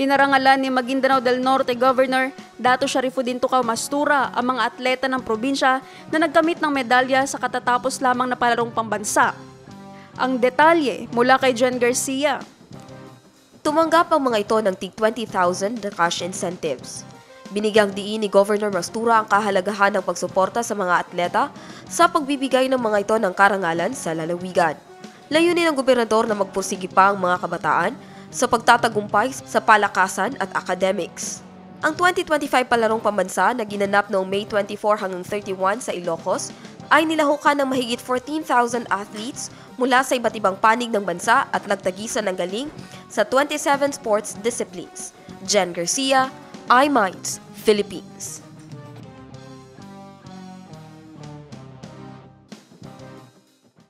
Pinarangalan ni Maguindanao del Norte Governor Dato Sharifudin Tukaw Mastura ang mga atleta ng probinsya na nagkamit ng medalya sa katatapos lamang na palarong pambansa. Ang detalye mula kay Jen Garcia. Tumanggap ang mga ito ng tig 20,000 na cash incentives. Binigyang diin ni Governor Mastura ang kahalagahan ng pagsuporta sa mga atleta sa pagbibigay ng mga ito ng karangalan sa lalawigan. Layunin ng gobernador na magpursigi pa ang mga kabataan sa pagtatagumpay sa palakasan at academics. Ang 2025 palarong pambansa na ginanap noong May 24 hanggang 31 sa Ilocos ay nilahukan ng mahigit 14,000 athletes mula sa iba't ibang panig ng bansa at nagtagisan ng galing sa 27 sports disciplines. Jen Garcia, iMinds, Philippines.